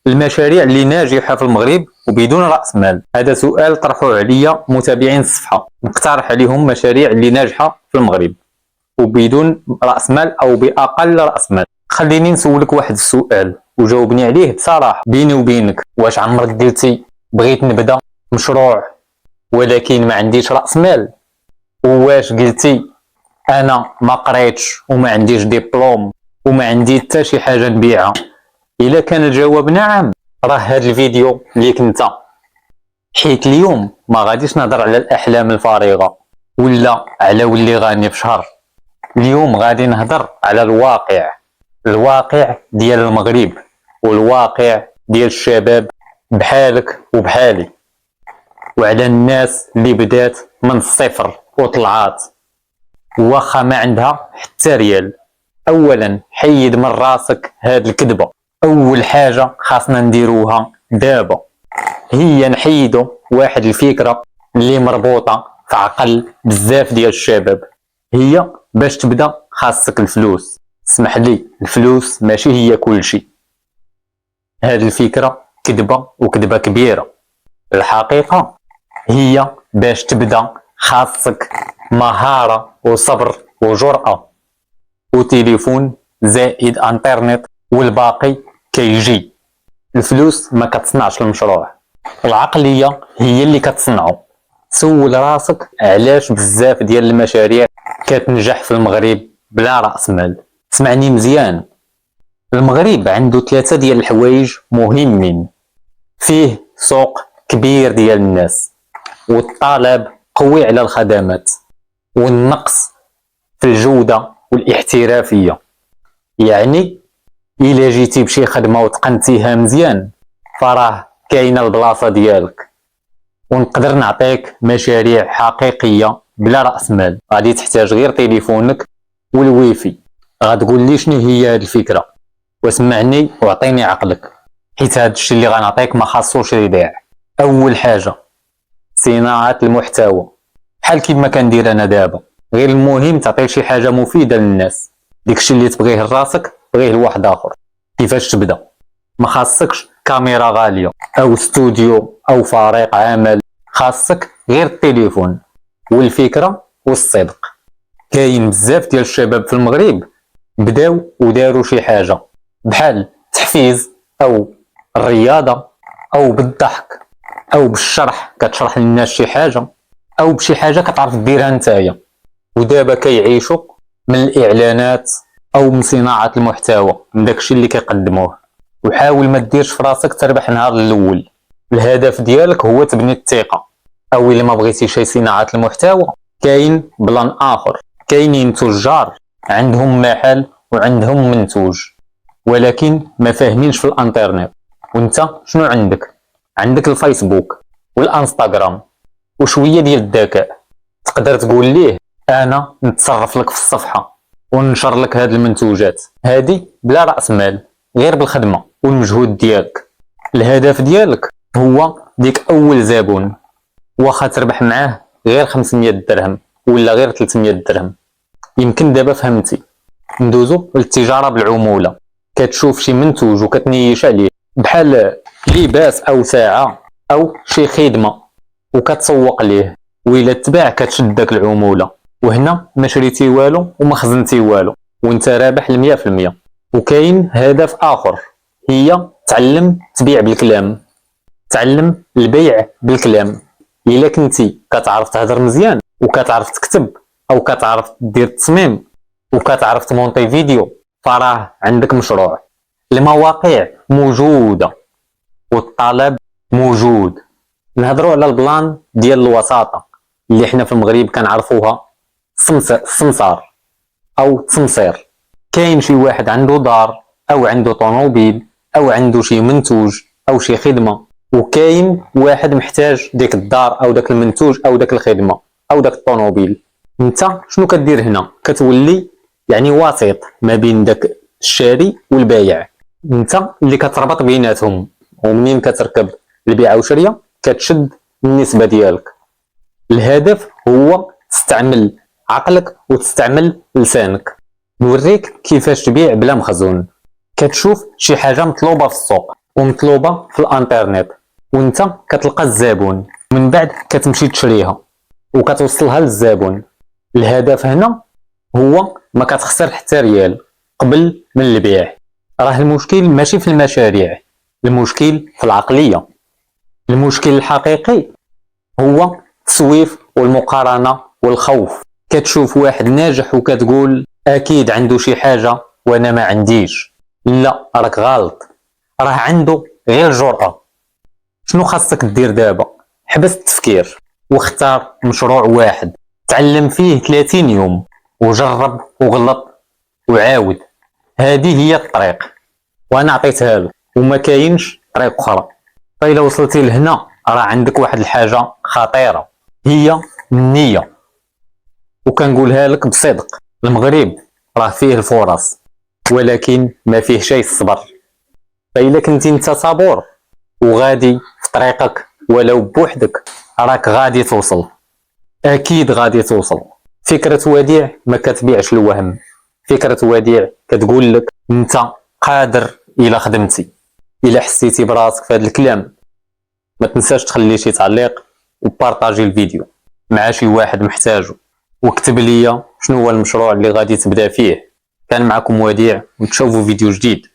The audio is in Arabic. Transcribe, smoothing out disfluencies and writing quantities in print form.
المشاريع اللي ناجحة في المغرب وبدون رأس مال. هذا سؤال طرحوه عليا متابعين الصفحة، نقترح عليهم مشاريع اللي ناجحة في المغرب وبدون رأس مال أو بأقل رأس مال. خليني نسولك واحد السؤال وجاوبني عليه بصراحة بيني وبينك. واش عمرك قلتي بغيت نبدا مشروع ولكن ما عنديش رأس مال؟ وواش قلتي انا ما قريتش وما عنديش ديبلوم وما عندي حتى شي حاجه نبيعها؟ الا كان الجواب نعم، راه هذا الفيديو ليك انت، حيت اليوم ما غاديش نهضر على الاحلام الفارغه ولا على ولي غني في شهر. اليوم غادي نهضر على الواقع ديال المغرب والواقع ديال الشباب بحالك وبحالي، وعلى الناس اللي بدات من الصفر وطلعات واخا ما عندها حتى ريال. اولا حيد من راسك هاد الكذبه. اول حاجه خاصنا نديروها دابا هي نحيدو واحد الفكره اللي مربوطه في عقل بزاف ديال الشباب، هي باش تبدا خاصك الفلوس. اسمح لي، الفلوس ماشي هي كل شيء. هاد الفكره كذبه وكذبه كبيره. الحقيقه هي باش تبدا خاصك مهارة وصبر وجرأة وتليفون زائد انترنت، والباقي كيجي. الفلوس ما كتصنعش المشروع، العقلية هي اللي كتصنعه. سول راسك علاش بزاف ديال المشاريع كتنجح في المغرب بلا رأس مال. اسمعني مزيان، المغرب عنده 3 ديال الحوايج مهمين. فيه سوق كبير ديال الناس، والطلب قوي على الخدمات، والنقص في الجودة والاحترافية. يعني إلا جيتي بشي خدمة وتقنتيها مزيان فراه كاينة البلاصة ديالك. ونقدر نعطيك مشاريع حقيقية بلا رأس مال، غادي تحتاج غير تليفونك والويفي. غتقول لي شنو هي هاد الفكرة؟ واسمعني واعطيني عقلك، حيت هاد الشي اللي غنعطيك ما خاصوش يضيع. أول حاجة صناعة المحتوى، بحال كيما كندير انا دابا. غير المهم تعطي شي حاجه مفيده للناس. داكشي اللي تبغيه لراسك بغيه لواحد اخر. كيفاش تبدا؟ ما خاصكش كاميرا غاليه او استوديو او فريق عمل، خاصك غير التليفون والفكره والصدق. كاين بزاف ديال الشباب في المغرب بداو وداروا شي حاجه بحال التحفيز او الرياضه او بالضحك او بالشرح، كتشرح للناس شي حاجه او بشي حاجه كتعرف ديرها نتايا، ودابا كيعيشوا من الاعلانات او من صناعه المحتوى من داكشي اللي كيقدموه. وحاول ما ديرش في راسك تربح النهار الاول. الهدف ديالك هو تبني الثقه. او الا ما بغيتيش شي صناعه المحتوى كاين بلان اخر. كاينين تجار عندهم محل وعندهم منتوج ولكن ما فاهمينش في الانترنت. وانت شنو عندك الفيسبوك والانستغرام وشويه ديال الذكاء. تقدر تقول ليه انا نتصرف لك في الصفحه وننشر لك هاد المنتوجات هادي بلا راس مال، غير بالخدمه والمجهود ديالك. الهدف ديالك هو ديك اول زبون، واخا تربح معاه غير 500 درهم ولا غير 300 درهم. يمكن دابا فهمتي. ندوزو للتجاره بالعموله. كتشوف شي منتوج وكتنيش عليه بحال لباس او ساعه او شي خدمه وكتسوق ليه، وإلا تباع كتشد داك العموله، وهنا ما شريتي والو وما خزنتي والو وانت رابح 100%. وكاين هدف اخر، هي تعلم تبيع بالكلام، تعلم البيع بالكلام. الا كنتي كتعرف تهضر مزيان وكتعرف تكتب او كتعرف دير التصميم وكتعرف تمونطي فيديو فراه عندك مشروع. المواقع موجوده والطلب موجود. نهضروا على البلان ديال الوساطه اللي حنا في المغرب كنعرفوها السمسار او التمصير. كاين شي واحد عنده دار او عنده طوموبيل او عنده شي منتوج او شي خدمه، وكاين واحد محتاج ديك الدار او داك المنتوج او داك الخدمه او داك الطوموبيل. انت شنو كدير هنا؟ كتولي يعني وسيط ما بين داك الشاري والبايع. انت اللي كتربط بيناتهم، ومنين كتركب البيع والشريه كتشد النسبه ديالك. الهدف هو تستعمل عقلك وتستعمل لسانك. نوريك كيفاش تبيع بلا مخزون. كتشوف شي حاجه مطلوبه في السوق ومطلوبة في الانترنت، وانت كتلقى الزبون من بعد كتمشي تشريها وكتوصلها للزبون. الهدف هنا هو ما كتخسر حتى ريال قبل من البيع. راه المشكل ماشي في المشاريع، المشكل في العقلية. المشكل الحقيقي هو التسويف والمقارنة والخوف. كتشوف واحد ناجح وكتقول اكيد عنده شي حاجة وانا ما عنديش. لا، راك غلط، راه عنده غير الجرأة. شنو خاصك دير دابا؟ حبس التفكير واختار مشروع واحد تعلم فيه 30 يوم وجرب وغلط وعاود. هذه هي الطريق وانا عطيتها لك وما كاينش طريق اخرى. فإلا وصلتي لهنا راه عندك واحد الحاجة خطيرة، هي النية. وكنقولها لك بصدق، المغرب راه فيه الفرص ولكن ما فيه شيء الصبر. فإلا كنتي انت صبور وغادي في طريقك ولو بوحدك راك غادي توصل، اكيد غادي توصل. فكرة وديع ما كتبيعش الوهم، فكرة وديع كتقول لك انت قادر الى خدمتي. الى حسيتي براسك في هذا الكلام ما تنساش تخلي شي تعليق وبارطاجي الفيديو مع شي واحد محتاجه، واكتب لي شنو هو المشروع اللي غادي تبدا فيه. كان معكم وديع، ونتشوفوا فيديو جديد.